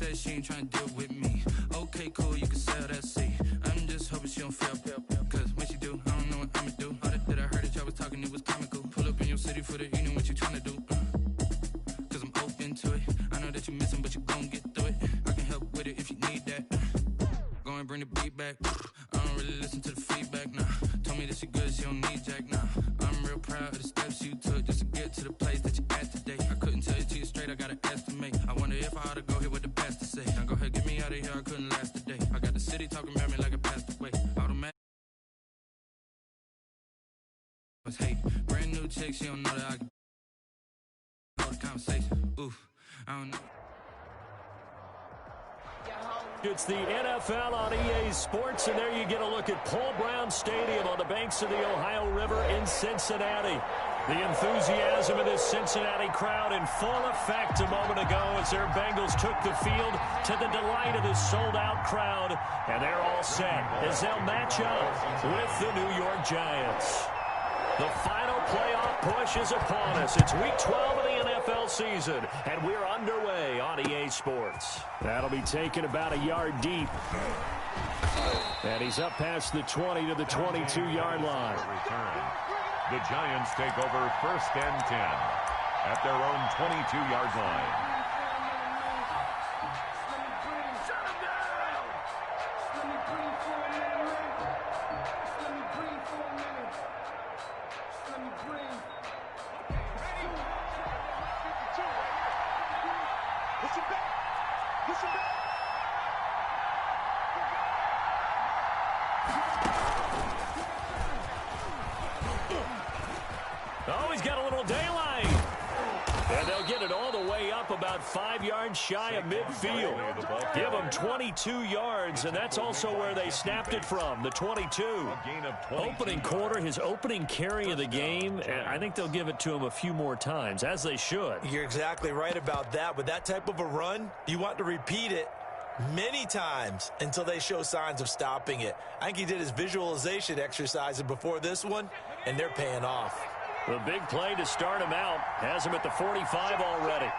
said she ain't trying to deal with me. Okay, cool, you can sell that seat. I'm just hoping she don't fail. Cause when she do, I don't know what I'ma do. All that I heard that y'all was talking, it was comical. Pull up in your city for the evening, what you trying to do? Cause I'm open to it. I know that you missing, but you gon' get through it. I can help with it if you need that. Go and bring the beat back. I don't really listen to the feedback, nah. Told me that she good, she don't need jack, nah. I'm real proud of the steps you took just to get to the place that you at today. I couldn't tell you to you straight, I gotta estimate. I wonder if I ought to go here with the best to say. Now go ahead, get me out of here, I couldn't last a day. I got the city talking about me like I passed away. Automatic. Hey, brand new chick, she don't know that I can hold the conversation. Oof, I don't know. It's the NFL on EA Sports, and there you get a look at Paul Brown Stadium on the banks of the Ohio River in Cincinnati. The enthusiasm of this Cincinnati crowd in full effect a moment ago as their Bengals took the field to the delight of this sold-out crowd. And they're all set as they'll match up with the New York Giants. The final playoff push is upon us. It's Week 12 of the NFL season, and we're underway on EA Sports. That'll be taken about a yard deep. And he's up past the 20 to the 22-yard line. The Giants take over 1st and 10 at their own 22-yard line. Oh, he's got a little daylight. And they'll get it all the way up about 5 yards shy of midfield. Give them 22 yards, and that's also where they snapped it from, the 22. Opening quarter, his opening carry of the game, and I think they'll give it to him a few more times, as they should. You're exactly right about that. With that type of a run, you want to repeat it many times until they show signs of stopping it. I think he did his visualization exercises before this one, and they're paying off. The big play to start him out has him at the 45 already.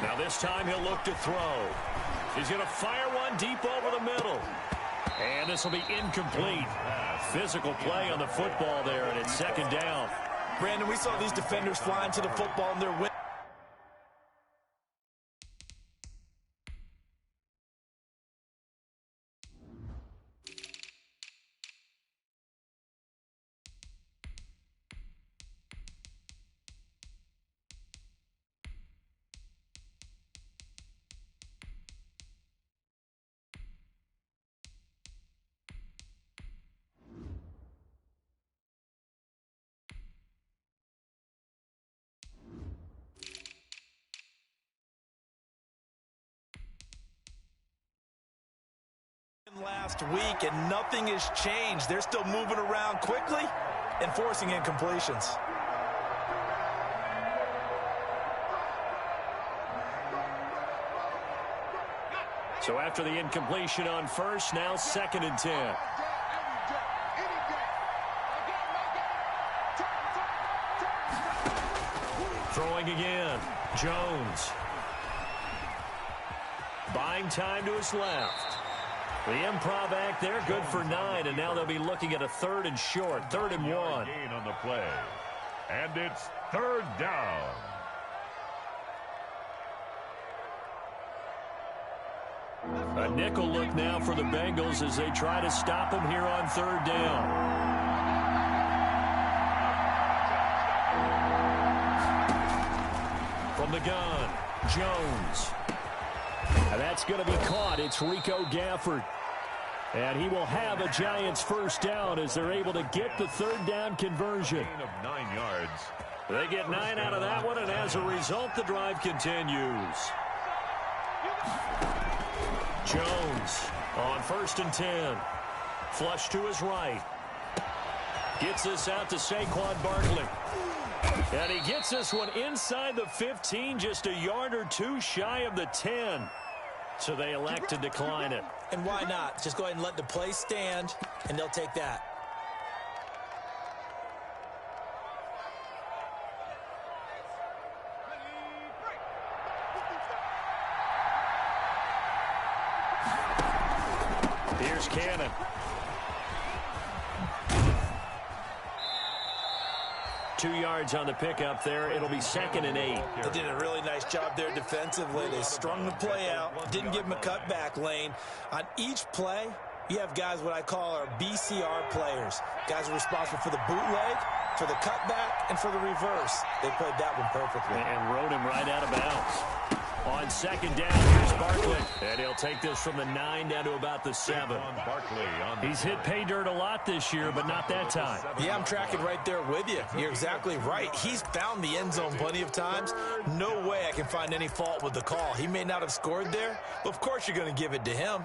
Now this time he'll look to throw. He's going to fire one deep over the middle. And this will be incomplete. Physical play on the football there, and it's 2nd down. Brandon, we saw these defenders flying to the football and they're winning. Last week, and nothing has changed. They're still moving around quickly and forcing incompletions. So after the incompletion on first, now 2nd and 10. Throwing again. Jones. Buying time to his left. The improv act there, good for 9, and now they'll be looking at a 3rd and short, 3rd and 1. Gain on the play, and it's 3rd down. A nickel look now for the Bengals as they try to stop him here on 3rd down. From the gun, Jones. And that's going to be caught. It's Rico Gafford. And he will have a Giants 1st down as they're able to get the 3rd down conversion. Gain of 9 yards. They get 9 out of that one, and as a result, the drive continues. Jones on 1st and 10. Flush to his right. Gets this out to Saquon Barkley. And he gets this one inside the 15, just a yard or two shy of the 10. So they elect to decline it. And why not? Just go ahead and let the play stand, and they'll take that. here's Cannon. Two yards on the pickup there. It'll be 2nd and 8. They did a really nice job there defensively. They strung the play out, didn't give him a cutback lane. On each play, you have guys what I call our BCR players. Guys are responsible for the bootleg, for the cutback, and for the reverse. They played that one perfectly. And rode him right out of bounds. On 2nd down, here's Barkley. And he'll take this from the 9 down to about the 7. He's hit pay dirt a lot this year, but not that time. Yeah, I'm tracking right there with you. You're exactly right. He's found the end zone plenty of times. No way I can find any fault with the call. He may not have scored there, but of course you're going to give it to him.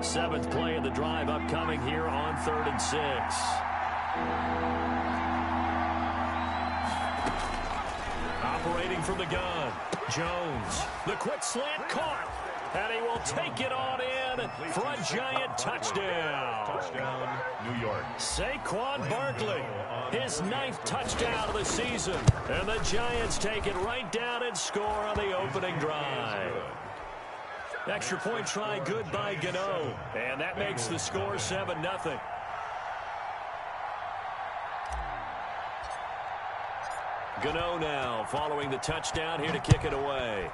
Seventh play of the drive upcoming here on 3rd and 6. Operating from the gun, Jones. The quick slant caught, and he will take it on in for a giant touchdown. Touchdown, New York. Saquon Barkley, his 9th touchdown of the season. And the Giants take it right down and score on the opening drive. Extra point try good by Gano. And that makes the score 7-0. Gano now following the touchdown here to kick it away.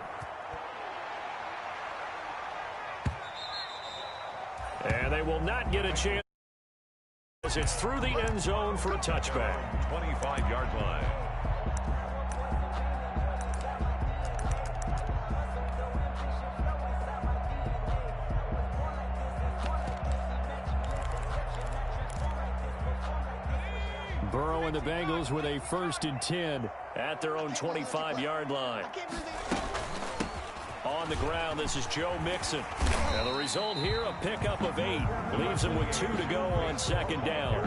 And they will not get a chance as it's through the end zone for a touchback. 25-yard line. Burrow and the Bengals with a 1st and 10 at their own 25-yard line. On the ground, this is Joe Mixon. And the result here, a pickup of 8. Leaves him with 2 to go on 2nd down.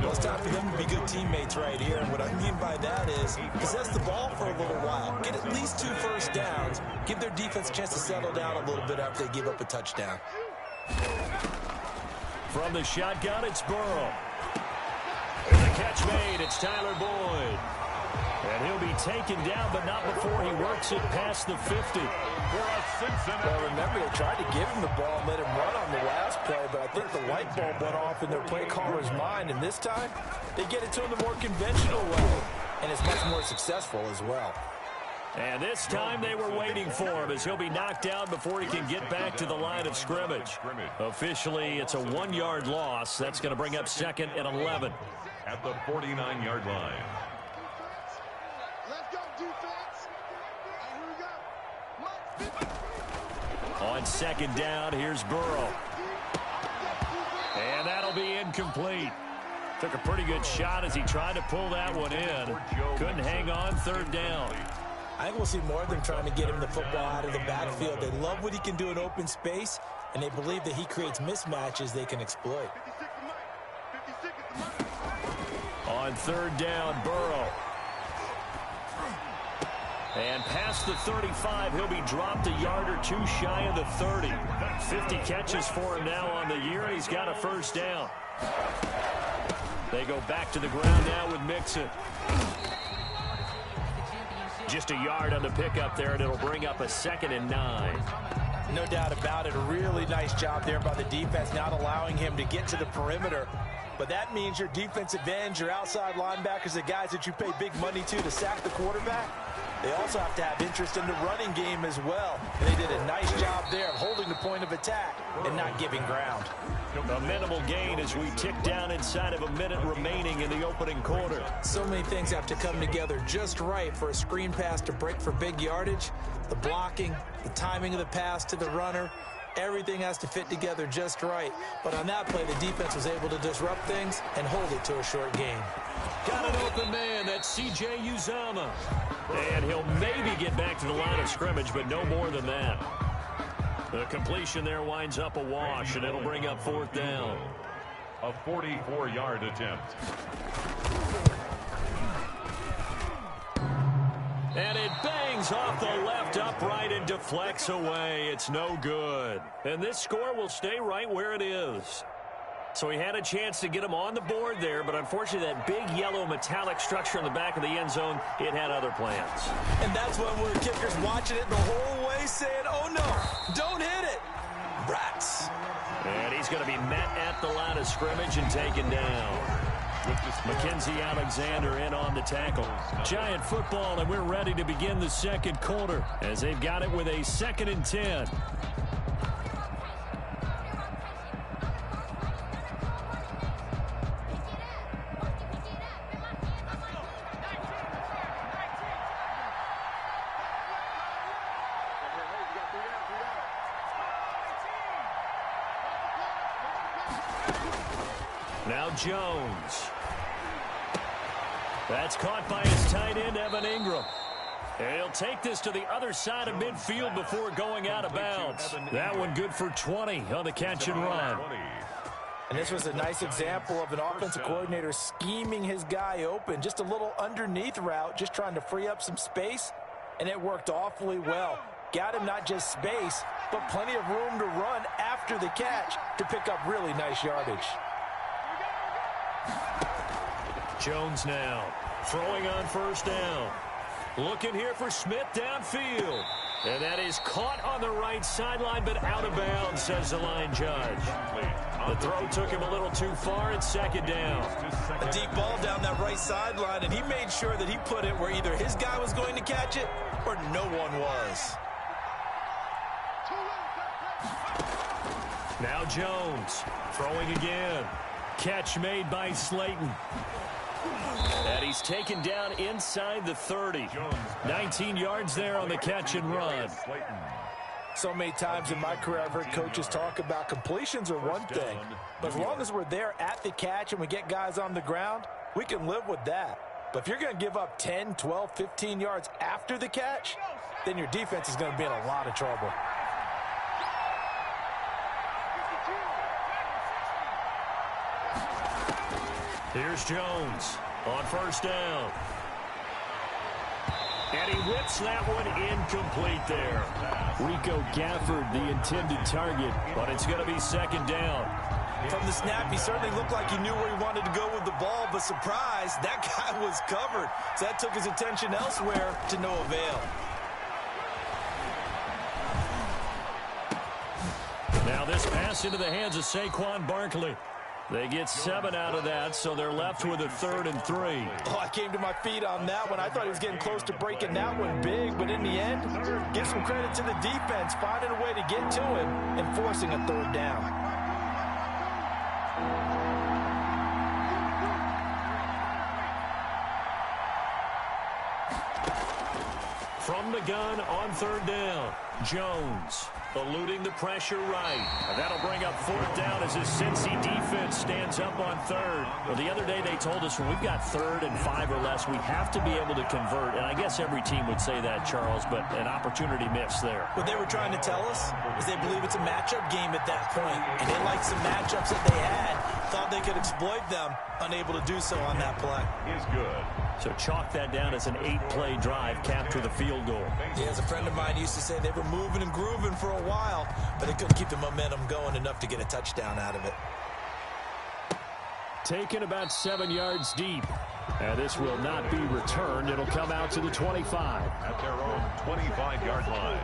Well, it's time for them to be good teammates right here. And what I mean by that is possess the ball for a little while. Get at least 2 first downs. Give their defense a chance to settle down a little bit after they give up a touchdown. From the shotgun, it's Burrow. And the catch made, it's Tyler Boyd. And he'll be taken down, but not before he works it past the 50. Well, remember, they tried to give him the ball and let him run on the last play, but I think the light bulb went off in their play caller's mind, and this time, they get it to him the more conventional way, and it's much more successful as well. And this time they were waiting for him as he'll be knocked down before he can get back to the line of scrimmage. Officially, it's a 1-yard loss. That's going to bring up 2nd and 11. At the 49-yard line. Let's go, defense. Here we go. On 2nd down, here's Burrow. And that'll be incomplete. Took a pretty good shot as he tried to pull that one in. Couldn't hang on 3rd down. I think we'll see more of them trying to get him the football out of the backfield. They love what he can do in open space, and they believe that he creates mismatches they can exploit. On 3rd down, Burrow. And past the 35, he'll be dropped a yard or 2 shy of the 30. 50 catches for him now on the year, and he's got a 1st down. They go back to the ground now with Mixon. Just a yard on the pickup there, and it'll bring up a 2nd and 9. No doubt about it. A really nice job there by the defense, not allowing him to get to the perimeter. But that means your defensive ends, your outside linebackers, the guys that you pay big money to sack the quarterback, they also have to have interest in the running game as well. And they did a nice job there of holding the point of attack and not giving ground. A minimal gain as we tick down inside of a minute remaining in the opening quarter. So many things have to come together just right for a screen pass to break for big yardage. The blocking, the timing of the pass to the runner, everything has to fit together just right. But on that play, the defense was able to disrupt things and hold it to a short gain. Got an open man. That's C.J. Uzomah. And he'll maybe get back to the line of scrimmage, but no more than that. The completion there winds up a wash, and it'll bring up 4th down. A 44-yard attempt. And it bangs off the left upright and deflects away. It's no good. And this score will stay right where it is. So he had a chance to get him on the board there, but unfortunately that big yellow metallic structure in the back of the end zone, it had other plans. And that's when we're kickers watching it the whole way saying, oh no, don't hit it. Rats. And he's going to be met at the line of scrimmage and taken down. Mackenzie Alexander in on the tackle. Giant football, and we're ready to begin the second quarter as they've got it with a 2nd and 10. Now Jones. That's caught by his tight end, Evan Ingram. And he'll take this to the other side of midfield before going out of bounds. That one good for 20 on the catch and run. And this was a nice example of an offensive coordinator scheming his guy open. Just a little underneath route, just trying to free up some space, and it worked awfully well. Got him not just space, but plenty of room to run after the catch to pick up really nice yardage. Jones now throwing on first down. Looking here for Smith downfield. And that is caught on the right sideline, but out of bounds, says the line judge. The throw took him a little too far. It's 2nd down. A deep ball down that right sideline, and he made sure that he put it where either his guy was going to catch it or no one was. Now Jones throwing again. Catch made by Slayton. And he's taken down inside the 30. 19 yards there on the catch and run. So many times in my career I've heard coaches talk about completions are one thing, but as long as we're there at the catch and we get guys on the ground, we can live with that. But if you're going to give up 10, 12, 15 yards after the catch, then your defense is going to be in a lot of trouble. Here's Jones on first down. And he whips that one incomplete there. Rico Gafford, the intended target, but it's going to be 2nd down. From the snap, he certainly looked like he knew where he wanted to go with the ball, but surprise, that guy was covered. So that took his attention elsewhere to no avail. Now this pass into the hands of Saquon Barkley. They get 7 out of that, so they're left with a 3rd and 3. Oh, I came to my feet on that one. I thought he was getting close to breaking that one big, but in the end, give some credit to the defense, finding a way to get to him and forcing a 3rd down. From the gun on 3rd down, Jones eluding the pressure right. And that'll bring up 4th down as his Cincy defense stands up on 3rd. Well, the other day they told us when we've got 3rd and 5 or less, we have to be able to convert. And I guess every team would say that, Charles, but an opportunity missed there. What they were trying to tell us is they believe it's a matchup game at that point. And they liked some matchups that they had, thought they could exploit them, unable to do so on that play. Is good. So chalk that down as an 8-play drive, capture the field goal. Yeah, as a friend of mine used to say, they were moving and grooving for a while, but they couldn't keep the momentum going enough to get a touchdown out of it. Taken about 7 yards deep. And this will not be returned. It'll come out to the 25. At their own 25-yard line.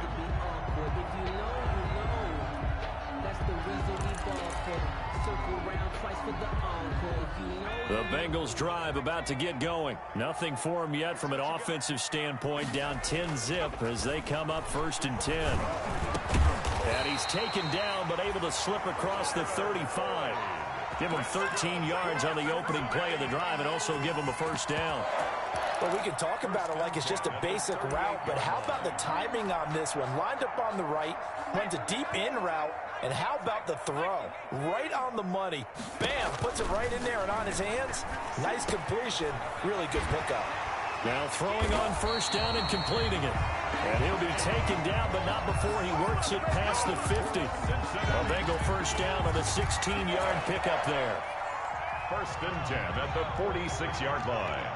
The Bengals drive about to get going. Nothing for them yet from an offensive standpoint. Down 10-zip as they come up 1st and 10. And he's taken down but able to slip across the 35. Give him 13 yards on the opening play of the drive and also give him a 1st down. Well, we can talk about it like it's just a basic route, but how about the timing on this one? Lined up on the right, runs a deep in route, and how about the throw? Right on the money. Bam, puts it right in there and on his hands. Nice completion, really good pickup. Now throwing on 1st down and completing it. And he'll be taken down, but not before he works it past the 50. A Bengal 1st down on a 16-yard pickup there. 1st and 10 at the 46-yard line.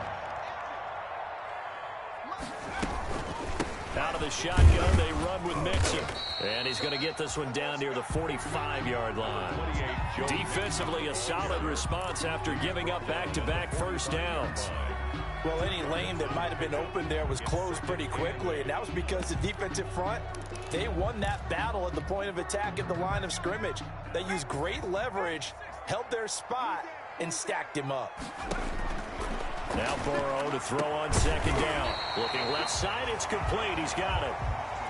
Out of the shotgun, they run with Mixon. And he's going to get this one down near the 45-yard line. Defensively, a solid response after giving up back-to-back first downs. Well, any lane that might have been open there was closed pretty quickly, and that was because the defensive front, they won that battle at the point of attack at the line of scrimmage. They used great leverage, held their spot, and stacked him up. Now Burrow to throw on second down. Looking left side, it's complete. He's got it.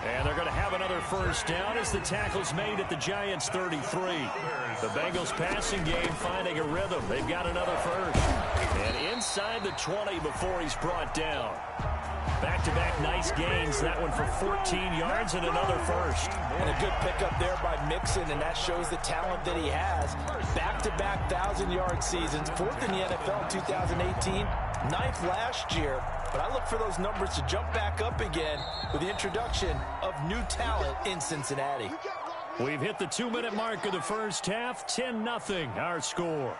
And they're going to have another first down as the tackle's made at the Giants' 33. The Bengals passing game finding a rhythm. They've got another first. And inside the 20 before he's brought down. Back-to-back nice gains. That one for 14 yards and another first. And a good pickup there by Mixon, and that shows the talent that he has. Back-to-back 1,000-yard seasons. 4th in the NFL in 2018. 9th last year. But I look for those numbers to jump back up again with the introduction of new talent in Cincinnati. We've hit the 2-minute mark of the first half. 10-0 our score.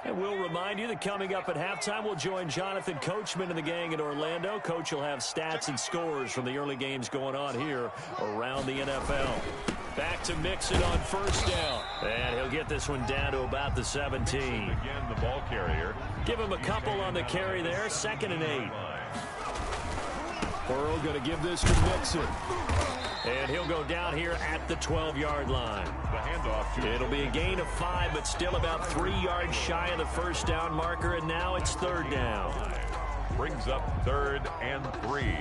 And we'll remind you that coming up at halftime, we'll join Jonathan Coachman and the gang in Orlando. Coach will have stats and scores from the early games going on here around the NFL. Back to Mixon on first down. And he'll get this one down to about the 17. Again, the ball carrier. Give him a couple on the carry there. 2nd and 8. Burrow going to give this to Mixon. And he'll go down here at the 12-yard line. The handoff. It'll be a gain of 5, but still about 3 yards shy of the first down marker, and now it's 3rd down. Brings up 3rd and 3.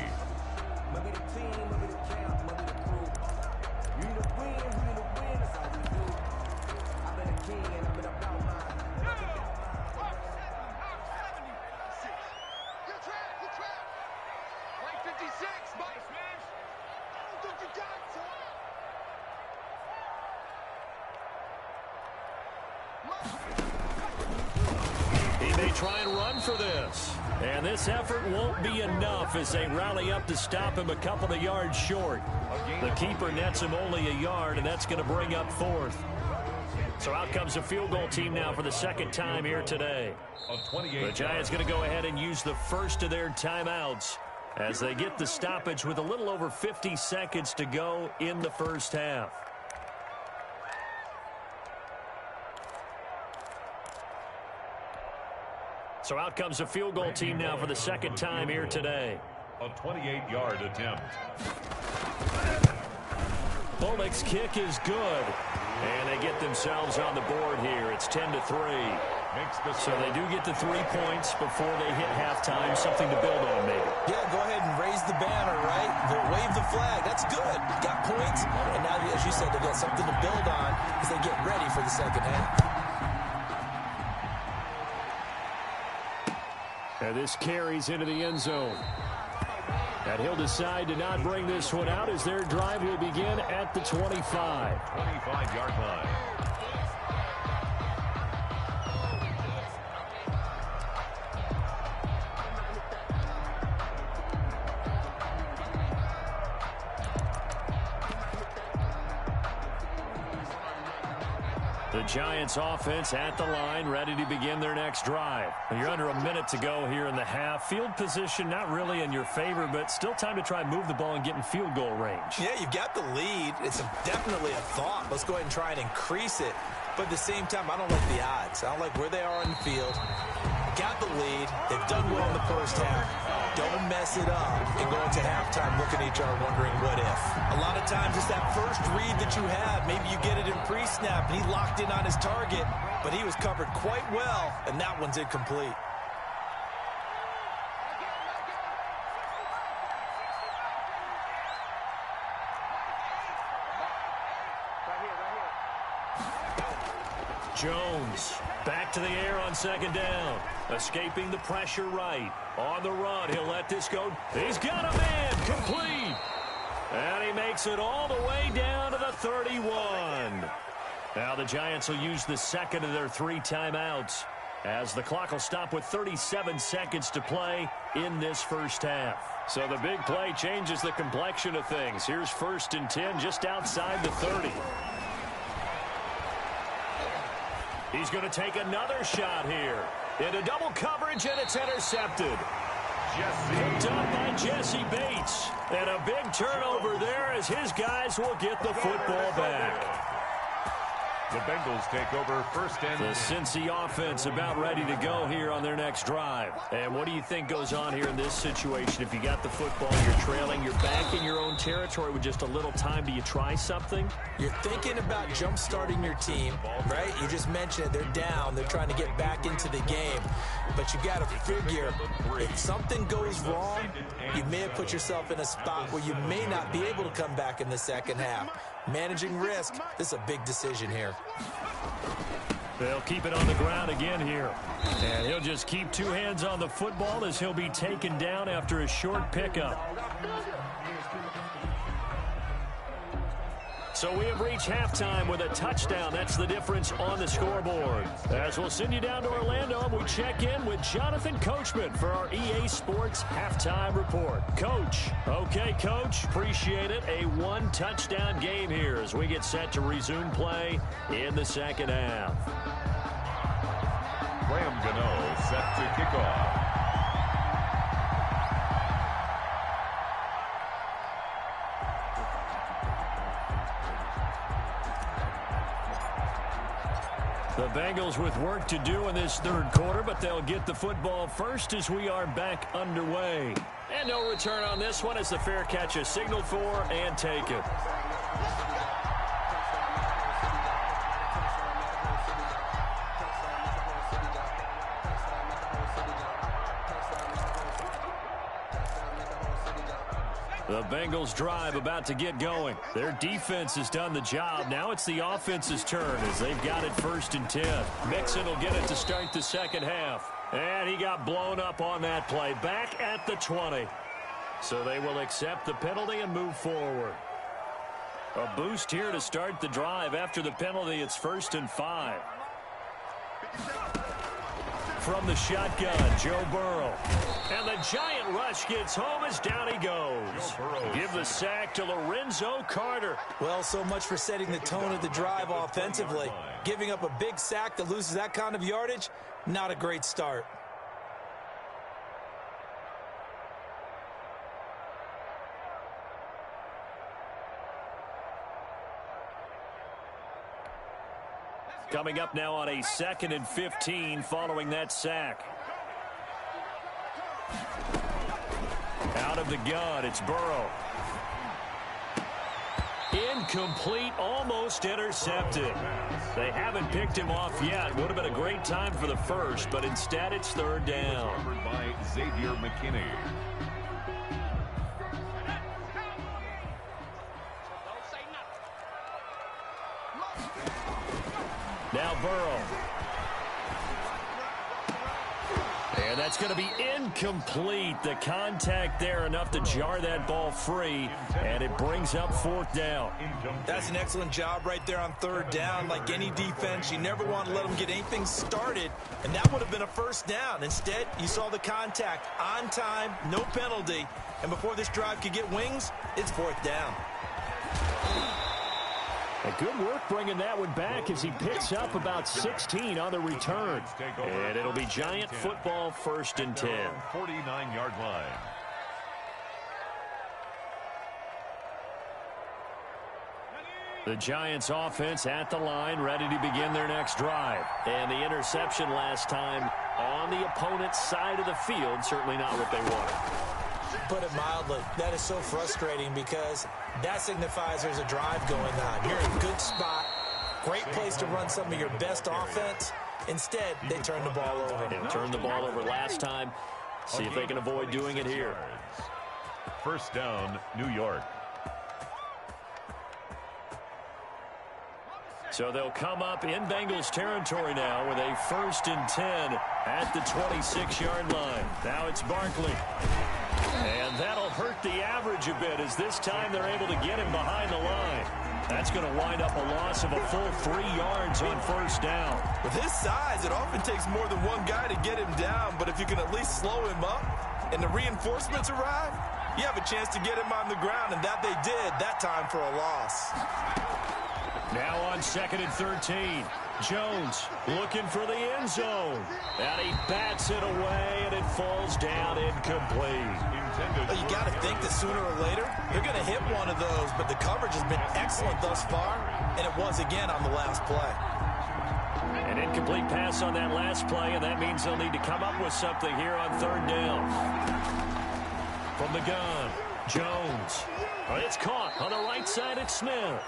Try and run for this. And this effort won't be enough as they rally up to stop him a couple of yards short. The keeper nets him only a yard, and that's going to bring up 4th. So out comes the field goal team now for the 2nd time here today. The Giants going to go ahead and use the first of their timeouts as they get the stoppage with a little over 50 seconds to go in the first half. So out comes the field goal team now for the 2nd time here today. A 28-yard attempt. Bullock's kick is good. And they get themselves on the board here. It's 10-3. So they do get the 3 points before they hit halftime. Something to build on, maybe. Yeah, go ahead and raise the banner, right? They'll wave the flag. That's good. Got points. And now, as you said, they've got something to build on as they get ready for the second half. And this carries into the end zone. And he'll decide to not bring this one out as their drive will begin at the 25. 25-yard line. The Giants offense at the line, ready to begin their next drive. You're under a minute to go here in the half. Field position not really in your favor, but still time to try and move the ball and get in field goal range. Yeah, you've got the lead. It's definitely a thought. Let's go ahead and try and increase it. But at the same time, I don't like the odds. I don't like where they are on the field. Got the lead. They've done well in the first half. Don't mess it up and go into halftime looking at each other wondering what if. A lot of times it's that first read that you have. Maybe you get it in pre-snap and he locked in on his target, but he was covered quite well, and that one's incomplete. Jones back to the air on second down. Escaping the pressure right. On the run, he'll let this go. He's got a man, complete. And he makes it all the way down to the 31. Now the Giants will use the second of their 3 timeouts as the clock will stop with 37 seconds to play in this first half. So the big play changes the complexion of things. Here's 1st and 10 just outside the 30. He's going to take another shot here. Into double coverage, and it's intercepted. Picked up by Jesse Bates. And a big turnover there as his guys will get the football back. The Bengals take over first and The Cincy offense about ready to go here on their next drive. And what do you think goes on here in this situation? If you got the football, you're trailing, you're back in your own territory with just a little time. Do you try something? You're thinking about jump-starting your team, right? You just mentioned it. They're down. They're trying to get back into the game. But you got to figure, if something goes wrong, you may have put yourself in a spot where you may not be able to come back in the second half. Managing risk, this is a big decision here. They'll keep it on the ground again here. And he'll just keep two hands on the football as he'll be taken down after a short pickup. So we have reached halftime with a touchdown. That's the difference on the scoreboard. As we'll send you down to Orlando, we check in with Jonathan Coachman for our EA Sports Halftime Report. Coach. Okay, Coach. Appreciate it. A one-touchdown game here as we get set to resume play in the second half. Graham Gano set to kick off. The Bengals with work to do in this third quarter, but they'll get the football first as we are back underway. And no return on this one as the fair catch is signaled for and taken. The Bengals drive about to get going. Their defense has done the job. Now it's the offense's turn as they've got it 1st and 10. Mixon will get it to start the second half. And he got blown up on that play. Back at the 20. So they will accept the penalty and move forward. A boost here to start the drive. After the penalty, it's 1st and 5. From the shotgun, Joe Burrow. And the giant rush gets home as down he goes. Give the sack to Lorenzo Carter. Well, so much for setting the tone of the drive offensively. Giving up a big sack that loses that kind of yardage, not a great start. Coming up now on a 2nd and 15 following that sack. Out of the gun, it's Burrow. Incomplete, almost intercepted. They haven't picked him off yet. Would have been a great time for the first, but instead it's 3rd down. Covered by Xavier McKinney. Now Burrow. And that's going to be incomplete. The contact there enough to jar that ball free, and it brings up 4th down. That's an excellent job right there on 3rd down. Like any defense, you never want to let them get anything started, and that would have been a 1st down. Instead, you saw the contact on time, no penalty, and before this drive could get wings, it's 4th down. A good work bringing that one back as he picks up about 16 on the return. And it'll be Giant football 1st and 10. 49-yard line. The Giants offense at the line, ready to begin their next drive. And the interception last time on the opponent's side of the field, certainly not what they wanted. Put it mildly, that is so frustrating because that signifies there's a drive going on. You're in a good spot, great place to run some of your best offense. Instead, they turn the ball over. They turned the ball over last time. See if they can avoid doing it here. 1st down, New York. So they'll come up in Bengals territory now with a 1st and 10 at the 26-yard line. Now it's Barkley. And that'll hurt the average a bit as this time they're able to get him behind the line. That's going to wind up a loss of a full 3 yards on 1st down. With his size, it often takes more than one guy to get him down, but if you can at least slow him up and the reinforcements arrive, you have a chance to get him on the ground, and that they did that time for a loss. Now on 2nd and 13. Jones looking for the end zone. And he bats it away, and it falls down incomplete. Well, you got to think that sooner or later they're going to hit one of those, but the coverage has been excellent thus far, and it was again on the last play. An incomplete pass on that last play, and that means they'll need to come up with something here on 3rd down. From the gun, Jones. It's caught on the right side at Smith.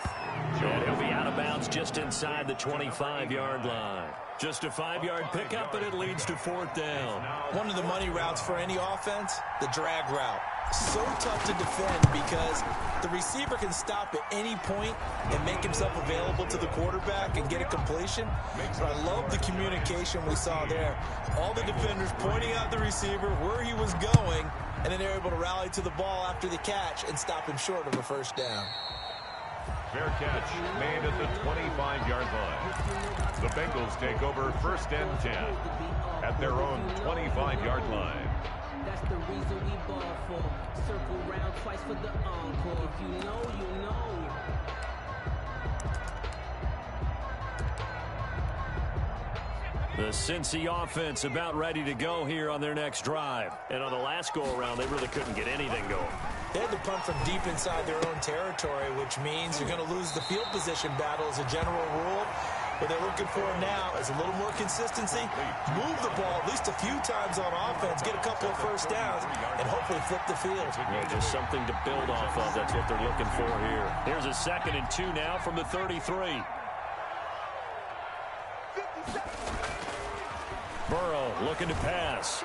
And he'll be out of bounds just inside the 25-yard line. Just a 5-yard pickup, and it leads to 4th down. One of the money routes for any offense, the drag route. So tough to defend because the receiver can stop at any point and make himself available to the quarterback and get a completion. But I love the communication we saw there. All the defenders pointing out the receiver, where he was going, and then they're able to rally to the ball after the catch and stop him short of a 1st down. Fair catch made at the 25-yard line. The Bengals take over 1st and 10 at their own 25-yard line. That's the reason we ball for. Circle round twice for the encore. If you know, you know. The Cincy offense about ready to go here on their next drive. And on the last go-around, they really couldn't get anything going. They had to punt from deep inside their own territory, which means you're going to lose the field position battle as a general rule. What they're looking for now is a little more consistency, move the ball at least a few times on offense, get a couple of 1st downs, and hopefully flip the field. Yeah, just something to build off of. That's what they're looking for here. Here's a 2nd and 2 now from the 33. Burrow looking to pass.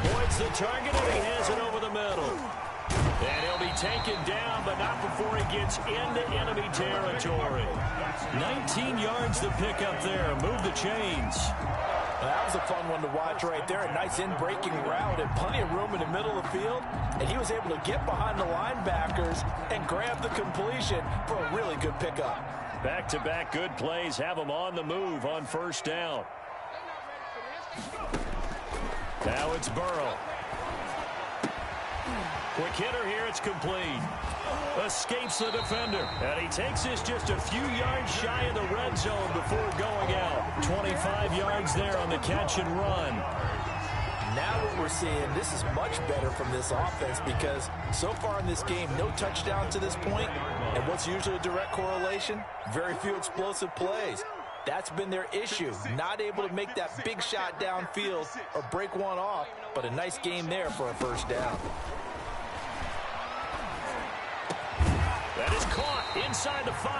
Points the target, and he has it over the middle. And he'll be taken down, but not before he gets into enemy territory. 19 yards to pick up there. Move the chains. That was a fun one to watch right there. A nice in-breaking route and plenty of room in the middle of the field. And he was able to get behind the linebackers and grab the completion for a really good pickup. Back-to-back good plays have him on the move on 1st down. Now it's Burrow. Quick hitter here, it's complete. Escapes the defender. And he takes this just a few yards shy of the red zone before going out. 25 yards there on the catch and run. Now what we're seeing, this is much better from this offense because so far in this game, no touchdown to this point. And what's usually a direct correlation? Very few explosive plays. That's been their issue. Not able to make that big shot downfield or break one off, but a nice game there for a 1st down. That is caught inside the 5.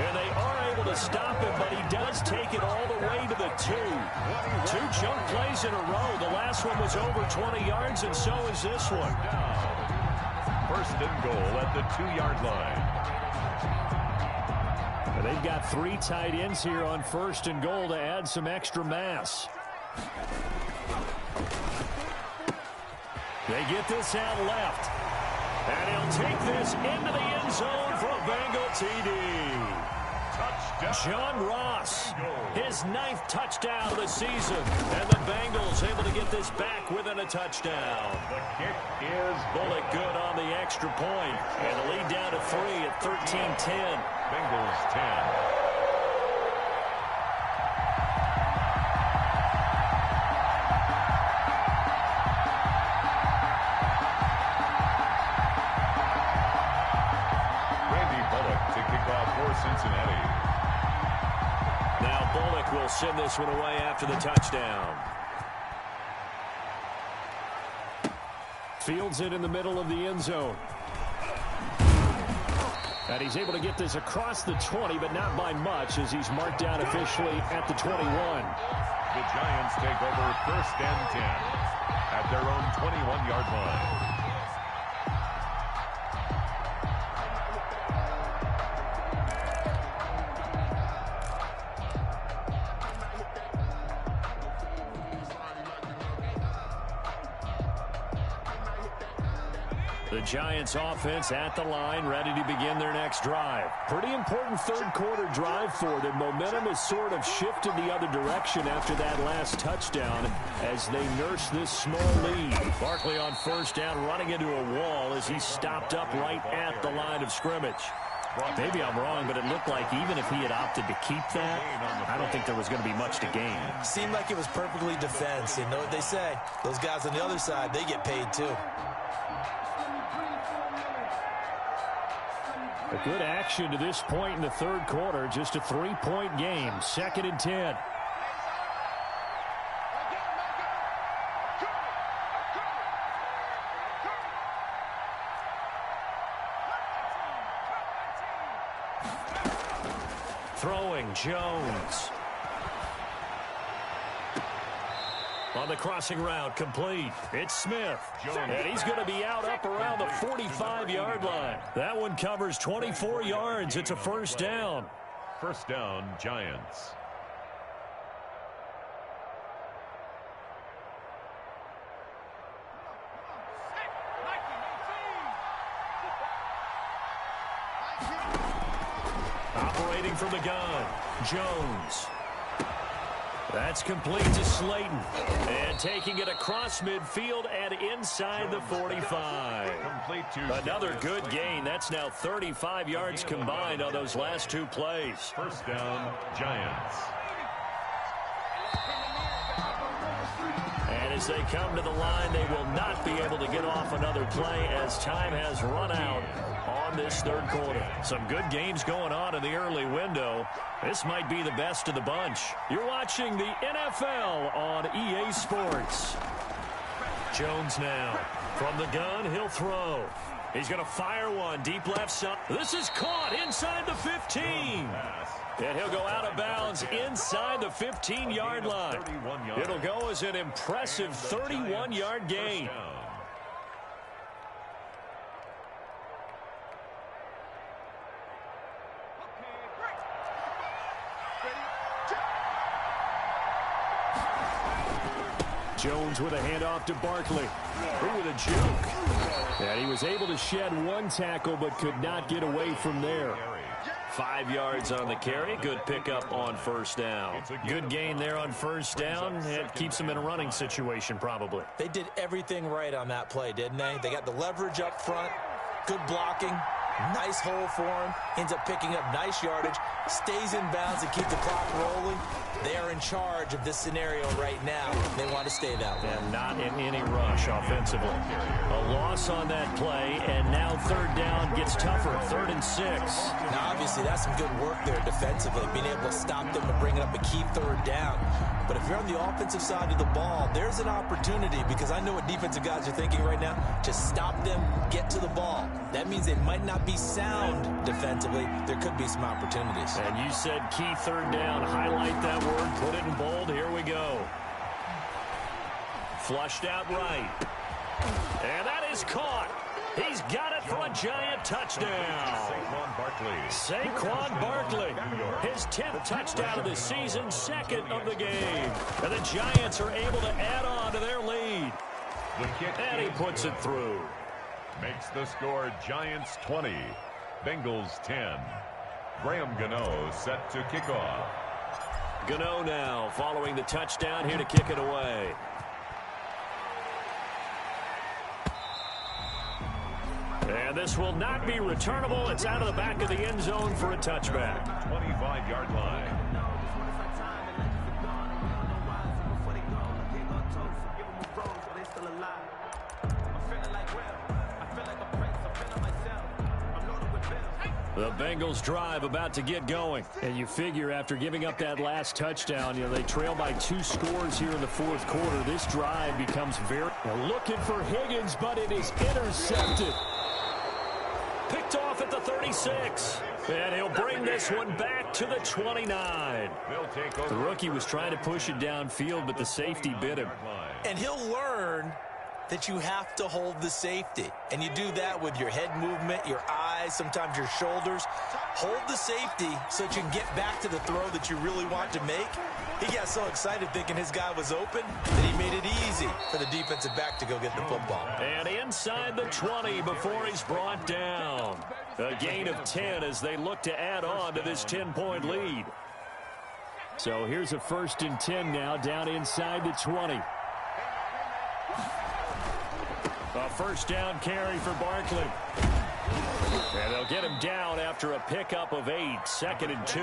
And they are able to stop him, but he does take it all the way to the 2. 2 junk plays in a row. The last one was over 20 yards, and so is this one. 1st and goal at the 2-yard line. And they've got 3 tight ends here on 1st and goal to add some extra mass. They get this out left. And he'll take this into the end zone for a Bengal TD. Touchdown. John Ross, his 9th touchdown of the season. And the Bengals able to get this back within a touchdown. The kick is Bullock good on the extra point. And the lead down to 3 at 13-10. Bengals 10. Cincinnati. Now Bullock will send this one away after the touchdown. Fields it in the middle of the end zone. And he's able to get this across the 20, but not by much as he's marked down officially at the 21. The Giants take over 1st and 10 at their own 21-yard line. The Giants offense at the line, ready to begin their next drive. Pretty important 3rd quarter drive for them. Momentum has sort of shifted the other direction after that last touchdown as they nurse this small lead. Barkley on 1st down, running into a wall as he's stopped up right at the line of scrimmage. Maybe I'm wrong, but it looked like even if he had opted to keep that, I don't think there was going to be much to gain. Seemed like it was perfectly defense. You know what they say? Those guys on the other side, they get paid too. A good action to this point in the third quarter. Just a 3-point game. 2nd and 10. Throwing Jones. On the crossing route, complete. It's Smith. And he's going to be out up around the 45-yard line. That one covers 24 yards. It's a first down. First down, Giants. Operating from the gun, Jones. That's complete to Slayton. And taking it across midfield and inside the 45. Another good gain. That's now 35 yards combined on those last 2 plays. First down, Giants. And as they come to the line, they will not be able to get off another play as time has run out on this third quarter. Some good games going on in the early window. This might be the best of the bunch. You're watching the NFL on EA Sports. Jones now. From the gun, he'll throw. He's going to fire one deep left side. This is caught inside the 15. And he'll go out of bounds inside the 15-yard line. It'll go as an impressive 31-yard gain. Jones with a handoff to Barkley. Ooh, with a juke. And he was able to shed one tackle but could not get away from there. 5 yards on the carry. Good pickup on first down. Good gain there on first down. It keeps them in a running situation probably. They did everything right on that play, didn't they? They got the leverage up front. Good blocking. Nice hole for him. Ends up picking up nice yardage. Stays in bounds and keep the clock rolling. They are in charge of this scenario right now. They want to stay that way. And not in any rush offensively. A loss on that play, and now third down gets tougher. 3rd and 6. Now, obviously, that's some good work there defensively, being able to stop them and bring it up a key third down. But if you're on the offensive side of the ball, there's an opportunity, because I know what defensive guys are thinking right now. Just stop them, get to the ball. That means they might not be sound defensively. There could be some opportunities. And you said key third down. Highlight that word. Put it in bold. Here we go. Flushed out right. And that is caught. He's got it for a Giant touchdown. Saquon Barkley. His 10th touchdown of the season, 2nd of the game. And the Giants are able to add on to their lead. And he puts it through. Makes the score Giants 20, Bengals 10. Graham Gano set to kick off. Gano now following the touchdown here to kick it away. And this will not be returnable. It's out of the back of the end zone for a touchback. 25-yard line. The Bengals drive about to get going. And you figure after giving up that last touchdown, they trail by 2 scores here in the fourth quarter. This drive becomes very... Looking for Higgins, but it is intercepted. Picked off at the 36. And he'll bring this one back to the 29. The rookie was trying to push it downfield, but the safety bit him. And he'll learn that you have to hold the safety. And you do that with your head movement, your eyes, sometimes your shoulders. Hold the safety so that you can get back to the throw that you really want to make. He got so excited thinking his guy was open that he made it easy for the defensive back to go get the football. And inside the 20 before he's brought down. A gain of 10 as they look to add on to this 10-point lead. So here's a 1st and 10 now down inside the 20. A first down carry for Barkley. And they'll get him down after a pickup of 8, 2nd and 2.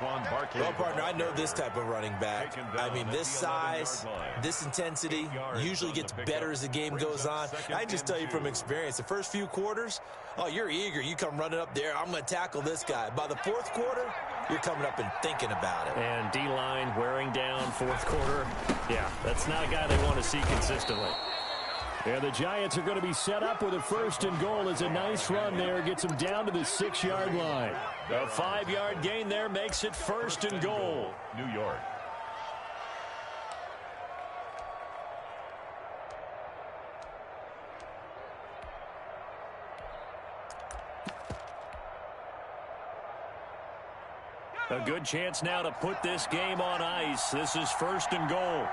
Well, partner, I know this type of running back. I mean, this size, this intensity usually gets better as the game goes on. I just tell you from experience, the first few quarters, oh, you're eager. You come running up there, I'm going to tackle this guy. By the fourth quarter, you're coming up and thinking about it. And D-line wearing down fourth quarter. Yeah, that's not a guy they want to see consistently. And the Giants are going to be set up with a 1st and goal as a nice run there gets them down to the 6-yard line. A 5-yard gain there makes it 1st and goal. New York. A good chance now to put this game on ice. This is 1st and goal.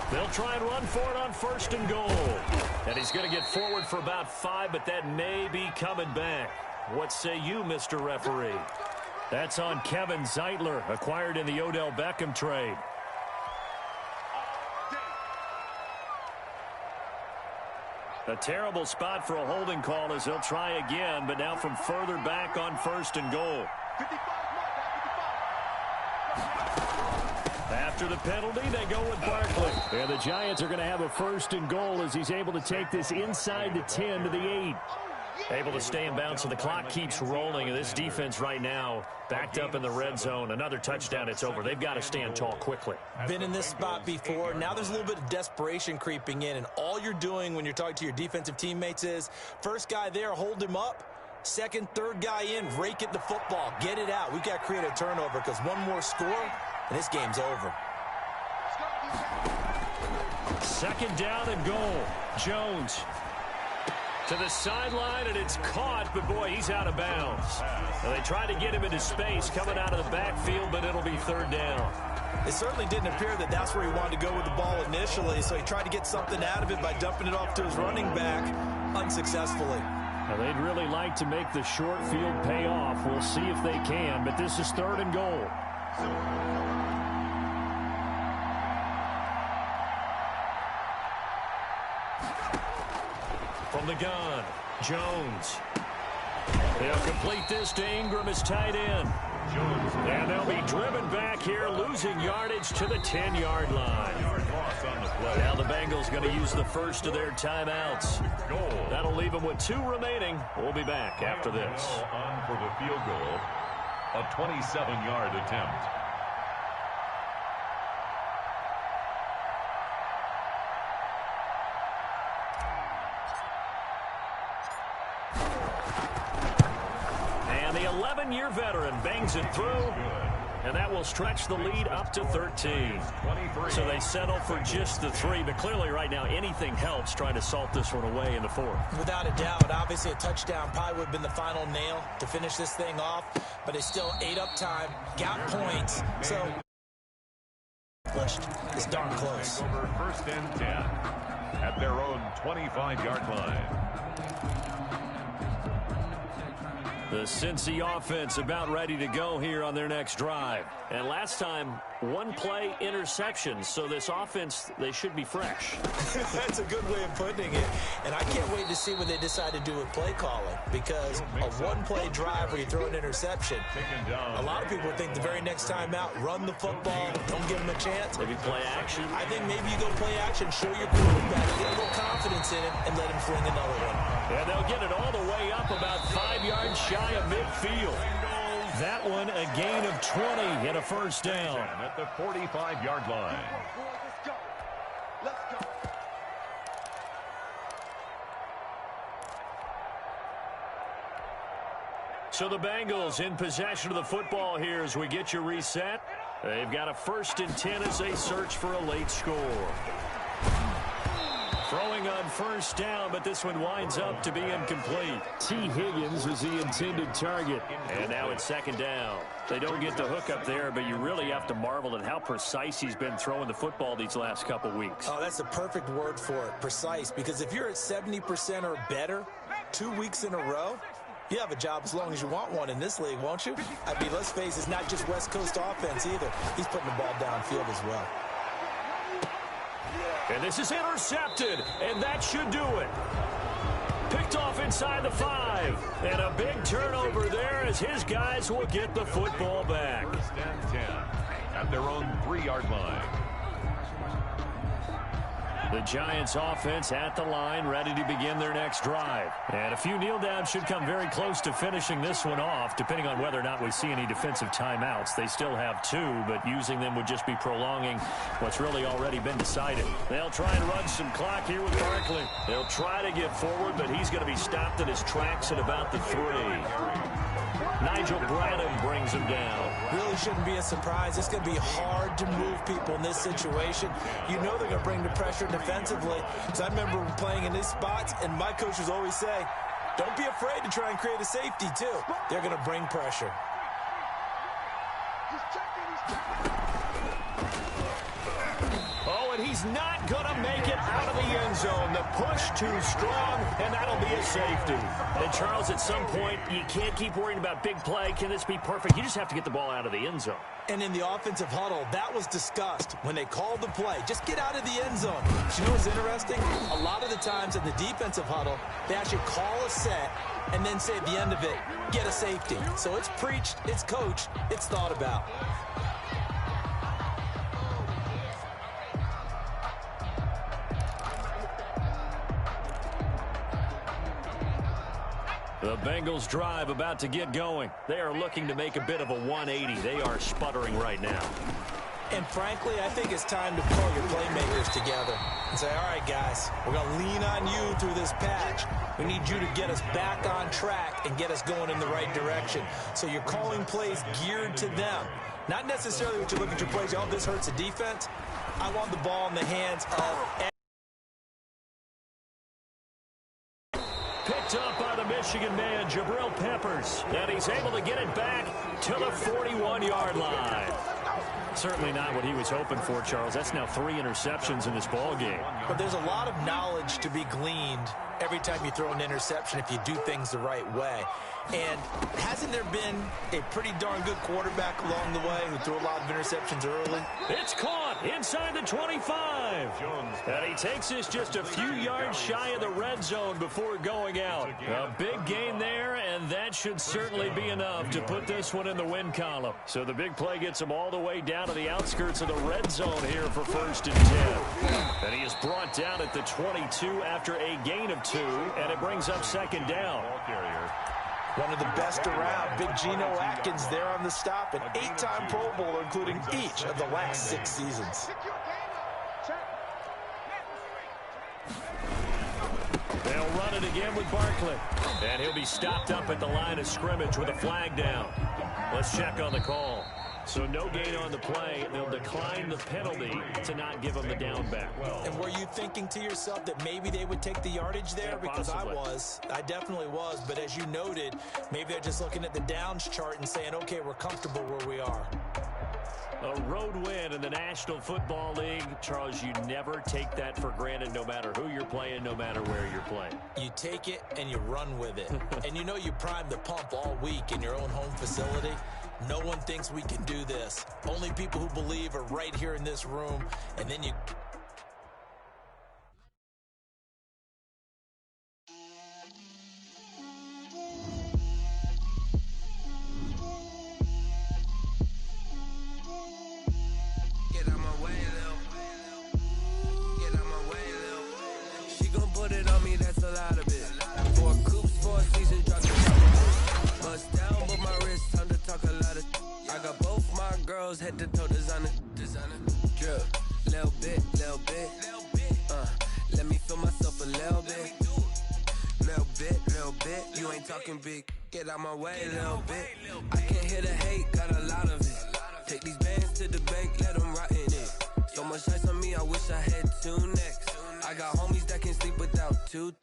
They'll try and run for it on 1st and goal. And he's going to get forward for about 5, but that may be coming back. What say you, Mr. Referee? That's on Kevin Zeitler, acquired in the Odell Beckham trade. A terrible spot for a holding call as they'll try again, but now from further back on 1st and goal. After the penalty, they go with Barkley. And the Giants are going to have a 1st and goal as he's able to take this inside the 10 to the 8. Able to stay in bounds, so the clock keeps rolling. And this defense right now backed up in the red zone. Another touchdown, it's over. They've got to stand tall quickly. Been in this spot before. Now there's a little bit of desperation creeping in. And all you're doing when you're talking to your defensive teammates is, first guy there, hold him up. Second, third guy in, rake it the football. Get it out. We've got to create a turnover because one more score, and this game's over. 2nd down and goal. Jones to the sideline, and it's caught, but boy, he's out of bounds. Now, they tried to get him into space coming out of the backfield, but it'll be 3rd down. It certainly didn't appear that that's where he wanted to go with the ball initially, so he tried to get something out of it by dumping it off to his running back unsuccessfully. Now, they'd really like to make the short field pay off. We'll see if they can, but this is 3rd and goal. From the gun, Jones. They'll complete this to Ingram as tight end. And they'll be driven back here, losing yardage to the 10-yard line. Now the Bengals going to use the first of their timeouts. That'll leave them with 2 remaining. We'll be back after this. On for the field goal, a 27-yard attempt. And the 11-year veteran bangs it through. And that will stretch the lead up to 13. So they settle for just the 3. But clearly right now anything helps trying to salt this one away in the 4th. Without a doubt, obviously a touchdown probably would have been the final nail to finish this thing off. But it's still 8 up time, got points. So it's darn close. Over 1st and 10 at their own 25-yard line. The Cincy offense about ready to go here on their next drive. And last time, 1-play interception. So this offense, they should be fresh. That's a good way of putting it. And I can't wait to see what they decide to do with play calling. Because a 1-play drive where you throw an interception, a lot of people think the very next time out, run the football, don't give them a chance. Maybe play action. I think maybe you go play action, show your quarterback, get a little confidence in it, and let him fling another one. And they'll get it all the way up about 5 yards shy of midfield. That one a gain of 20 and a 1st down. At the 45-yard line. Let's go. So the Bengals in possession of the football here as we get you reset. They've got a 1st and 10 as they search for a late score. Throwing on 1st down, but this one winds up to be incomplete. T. Higgins was the intended target. And now it's 2nd down. They don't get the hook up there, but you really have to marvel at how precise he's been throwing the football these last couple weeks. Oh, that's the perfect word for it, precise. Because if you're at 70% or better 2 weeks in a row, you have a job as long as you want one in this league, won't you? I mean, let's face it, it's not just West Coast offense either. He's putting the ball downfield as well. And this is intercepted, and that should do it. Picked off inside the 5. And a big turnover there as his guys will get the football back. First and 10 at their own 3-yard line. The Giants offense at the line, ready to begin their next drive. And a few kneel downs should come very close to finishing this one off, depending on whether or not we see any defensive timeouts. They still have 2, but using them would just be prolonging what's really already been decided. They'll try and run some clock here with Barkley. They'll try to get forward, but he's going to be stopped in his tracks at about the 3. Nigel Bradham brings him down. Really shouldn't be a surprise. It's going to be hard to move people in this situation. You know they're going to bring the pressure defensively. Because I remember playing in these spots, and my coaches always say, don't be afraid to try and create a safety, too. They're going to bring pressure. Oh, and he's not going to make it out of the end zone. The push too strong, and that'll be a safety. And, Charles, at some point, you can't keep worrying about big play. Can this be perfect? You just have to get the ball out of the end zone. And in the offensive huddle, that was discussed when they called the play. Just get out of the end zone. But you know what's interesting? A lot of the times in the defensive huddle, they actually call a set and then say at the end of it, get a safety. So it's preached, it's coached, it's thought about. The Bengals drive about to get going. They are looking to make a bit of a 180. They are sputtering right now. And frankly, I think it's time to pull your playmakers together and say, all right, guys, we're going to lean on you through this patch. We need you to get us back on track and get us going in the right direction. So you're calling plays geared to them. Not necessarily what you look at your plays, oh, this hurts the defense. I want the ball in the hands of... Picked up by the Michigan man, Jabril Peppers. And he's able to get it back to the 41-yard line. Certainly not what he was hoping for, Charles. That's now 3 interceptions in this ball game. But there's a lot of knowledge to be gleaned every time you throw an interception if you do things the right way. And hasn't there been a pretty darn good quarterback along the way who threw a lot of interceptions early? It's caught inside the 25. And he takes us just a few yards shy of the red zone before going out. A big gain there, and that should certainly be enough to put this one in the win column. So the big play gets him all the way down to the outskirts of the red zone here for 1st and 10. And he is brought down at the 22 after a gain of 2, and it brings up 2nd down. One of the best around, Big Geno Atkins there on the stop, an 8-time Pro Bowler, including each of the last 6 seasons. They'll run it again with Barkley. And he'll be stopped up at the line of scrimmage with a flag down. Let's check on the call. So no gain on the play. They'll decline the penalty to not give him the down back. And were you thinking to yourself that maybe they would take the yardage there? Yeah, because possibly. I definitely was. But as you noted, maybe they're just looking at the downs chart and saying, okay, we're comfortable where we are. A road win in the National Football League. Charles, you never take that for granted no matter who you're playing, no matter where you're playing. You take it and you run with it. And you know you primed the pump all week in your own home facility. No one thinks we can do this. Only people who believe are right here in this room. And then you... Get out my way, Lil. Get out my way, Lil. She gon' put it on me, that's a lot of it. 4 coops, 4 seasons, drop the top. Bust down, but my wrist, time to talk a lot of. I got both my girls head to toe designer. Drip, little bit, little bit. Let me feel myself a little bit. Little bit. You ain't talking big. Get out my way, little bit. I can't hear the hate, got a lot of it. Take these bands to the bank, let them rot in it. So much ice on me, I wish I had 2 necks. I got homies that can sleep without 2.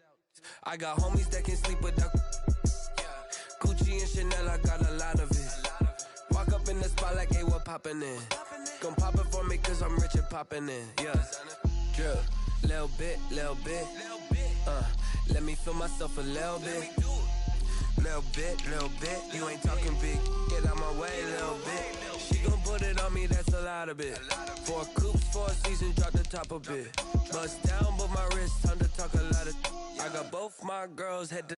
I got homies that can sleep without. Gucci and Chanel, I got a lot of it. Walk up in the spot like, hey, what poppin' in? Gon' pop it for me cause I'm rich and poppin' in. Yeah. Drip, little bit. Let me feel myself a little bit. Little bit. You ain't talking big. Get out my way, little bit. She gon' put it on me, that's a lot. lot of it. 4 coops, 4 seasons, drop the top a bit. Bust down, but my wrist, time to talk a lot of. I got both my girls head to